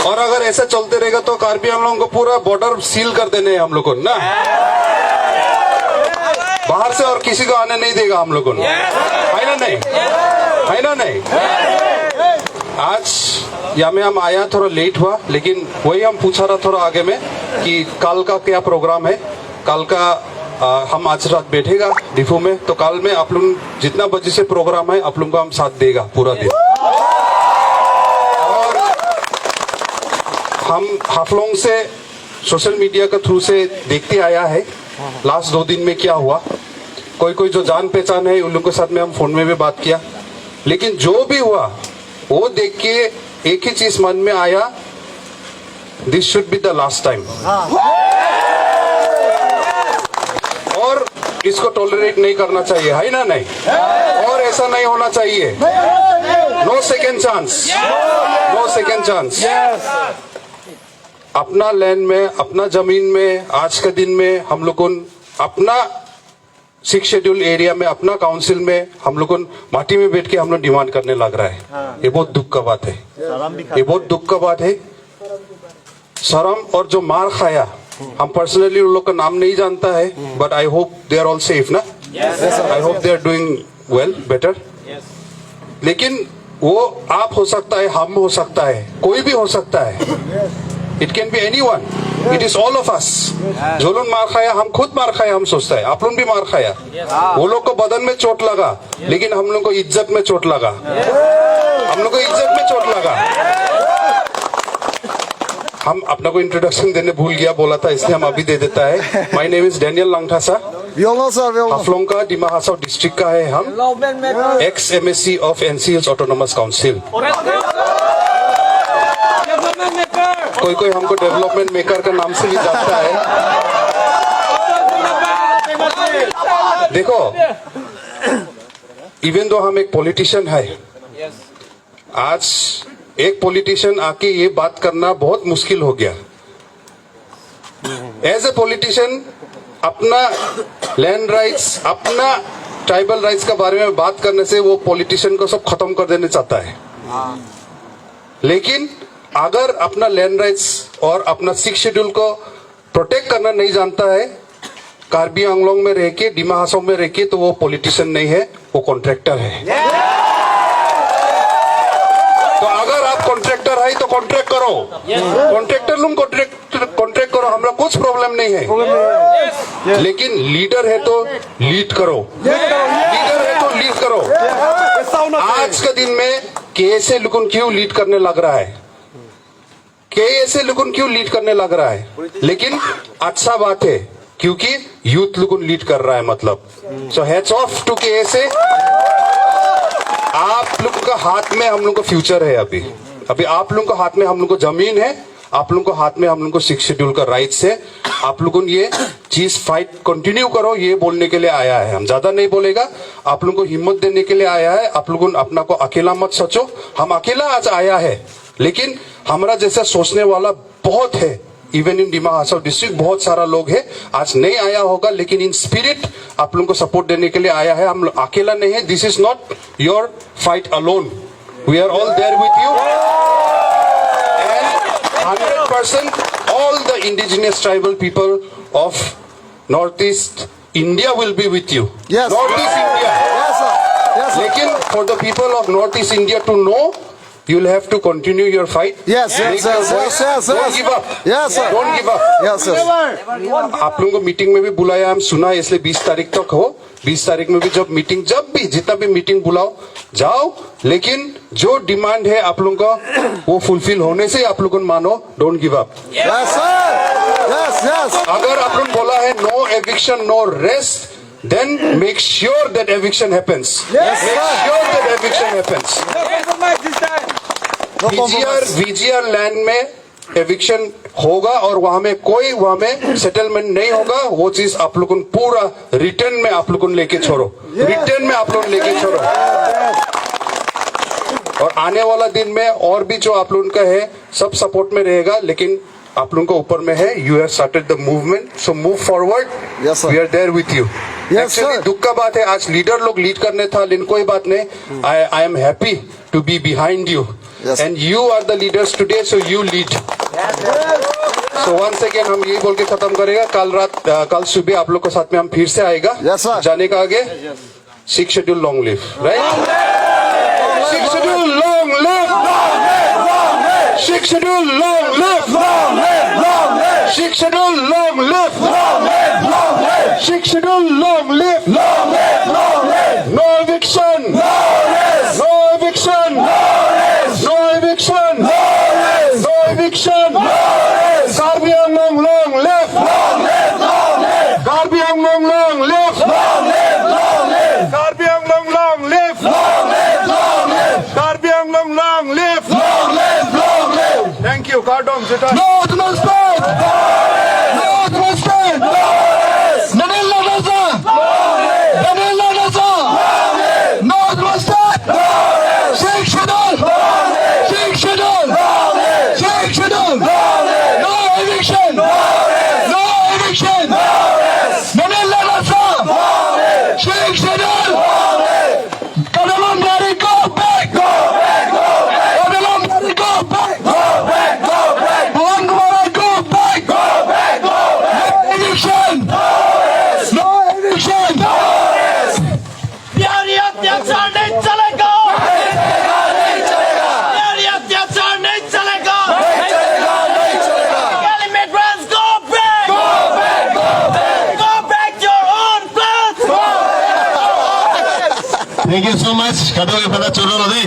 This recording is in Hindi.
और अगर ऐसा चलते रहेगा तो कार्बी आंगलों को पूरा बॉर्डर सील कर देने हम लोग को ना, बाहर से और किसी को आने नहीं देगा हम लोग को, है ना नहीं, है ना नहीं। आज यहाँ में हम आया थोड़ा लेट हुआ, लेकिन वही हम पूछा रहा थोड़ा आगे में कि कल का क्या प्रोग्राम है। कल का हम आज रात बैठेगा डिफो में, तो कल में आप लोग जितना बजे से प्रोग्राम है आप लोगों को हम साथ देगा पूरा दिन। और हम हाफलोंग से सोशल मीडिया के थ्रू से देखते आया है लास्ट 2 दिन में क्या हुआ। कोई जो जान पहचान है उन लोगों के साथ में हम फोन में भी बात किया, लेकिन जो भी हुआ वो देख के एक ही चीज मन में आया, this should be the last time. और इसको टॉलरेट नहीं करना चाहिए, है ना नहीं, और ऐसा नहीं होना चाहिए। No second chance, no second chance. अपना लैंड में, अपना जमीन में, आज के दिन में हम लोग अपना 6 शेड्यूल एरिया में, अपना काउंसिल में हम लोग माटी में बैठ के हम लोग डिमांड करने लग रहा है। ये बहुत दुख का बात है, ये बहुत दुख का बात है। शर्म और जो मार खाया, हम पर्सनली उन लोग का नाम नहीं जानता है, but I hope they are all safe ना, I hope they are doing well, better. लेकिन वो आप हो सकता है, हम हो सकता है, कोई भी हो सकता है। It can be anyone, it is all of us. जो लोग मार खाया, हम खुद मार खाया, हम सोचता है आप लोग भी मार खाया। वो लोग को बदन में चोट लगा, लेकिन हम लोग को इज्जत में चोट लगा, हम लोग को इज्जत में चोट लगा। हम अपना को इंट्रोडक्शन देने भूल गया, बोला था इसलिए हम अभी दे देता है। My name is Daniel Langthasa, Haflong का डिमा हासाओ डिस्ट्रिक्ट का है हम, ex MSc of NCL's autonomous council. कोई हमको डेवलपमेंट मेकर का नाम से भी जानता है। देखो, इवन दो हम एक पॉलिटिशियन है, आज एक पॉलिटिशियन आके ये बात करना बहुत मुश्किल हो गया। एज ए पॉलिटिशियन अपना लैंड राइट्स, अपना ट्राइबल राइट्स के बारे में बात करने से वो पॉलिटिशियन को सब खत्म कर देना चाहता है। लेकिन अगर अपना लैंड राइट्स और अपना 6 शेड्यूल को प्रोटेक्ट करना नहीं जानता है, कार्बी आंगलोंग में रह के, डिमा हासाओ में रह के, तो वो पॉलिटिशियन नहीं है, वो कॉन्ट्रैक्टर है। तो अगर आप कॉन्ट्रैक्टर है तो कॉन्ट्रैक्ट करो, कॉन्ट्रैक्टर लोग कॉन्ट्रैक्ट करो, हमरा कुछ प्रॉब्लम नहीं है। लेकिन लीडर है तो लीड करो, लीडर है तो लीड करो। आज के दिन में कैसे लोगों क्यों लीड करने लग रहा है, कैसे लोगों क्यों लीड करने लग रहा है, लेकिन अच्छा बात है क्योंकि यूथ लोगों लीड कर रहा है, मतलब। सो हैट्स ऑफ टू कैसे आप लोग का हाथ में हम लोग का फ्यूचर है। अभी आप लोगों का हाथ में हम लोग को जमीन है, आप लोगों को हाथ में हम लोग को 6 शेड्यूल का राइट्स है। आप लोगों ये चीज फाइट कंटिन्यू करो, ये बोलने के लिए आया है। हम ज्यादा नहीं बोलेगा, आप लोगों को हिम्मत देने के लिए आया है। आप लोगों अपना को अकेला मत सोचो, हम अकेला आज आया है, लेकिन हमारा जैसा सोचने वाला बहुत है। Even in Dima Hasao district बहुत सारा लोग है, आज नहीं आया होगा, लेकिन इन स्पिरिट आप लोगों को सपोर्ट देने के लिए आया है। हम अकेला नहीं है, this is not your fight alone, we are all there with you. And 100% all the indigenous tribal people of Northeast India will be with you. Yes. Northeast India. Yes, sir. Yes, sir. Lekin for the people of Northeast India to know, you'll have to continue your fight. Yes, yes, yes, yes, yes. Don't give up. Yes, sir. Don't give up. Yes, sir. आप लोगों को मीटिंग में भी बुलाया, हम सुना, इसलिए 20 तारीख तक हो। 20 तारीख में भी जब भी जितना भी मीटिंग बुलाओ जाओ, लेकिन जो डिमांड है आप लोगों का वो फुलफिल होने से आप लोगों मानो, don't give up. Yes, sir. Yes, yes. अगर आप लोग बोला है no eviction no rest, then make sure that eviction happens. Yes, make sir. sure that eviction happens. VGR land में एविक्शन होगा और वहां में कोई सेटलमेंट नहीं होगा। वो चीज आप लोगों को पूरा रिटर्न में आप लोगों को लेके छोड़ो, रिटर्न में आप लोग लेके छोड़ो। और आने वाला दिन में और भी जो आप लोगों का है सब सपोर्ट में रहेगा, लेकिन आप लोगों को ऊपर में है, you have started the movement, so move forward, we are there with you. Actually दुख का बात है, आज लीडर लोग लीड करने था, लेकिन कोई बात नहीं, I am happy to be behind you. Yes. and you are the leaders today, so you lead. So once again हम यही बोल के खत्म करेगा. कल सुबह आप लोग के साथ में हम फिर से आएगा. Yes, sir. जाने का आगे 6 schedule long live, right? 6 schedule long live. 6 schedule long live. 6 schedule long live. 6 schedule long live. No eviction. No eviction. No eviction. No eviction. Garbi Anglong long live. Garbi Anglong long live. Garbi Anglong long live. Garbi Anglong long live. Thank you. Kardom Zeta. North must stand! North must stand! Manila Naza! Manila Naza! North must stand! Sectional! Sectional! Sectional! No eviction! No eviction! Manila Naza! Sectional! Kadalam Yari, go back! Kadalam Yari, go back! Bangwara, go back! No eviction! No eviction! प्यारी अत्याचार नहीं चलेगा प्यारी अत्याचार नहीं चलेगा Immigrants, go back go back to your own place Thank you so much. Kadang-kadang pada curang tadi.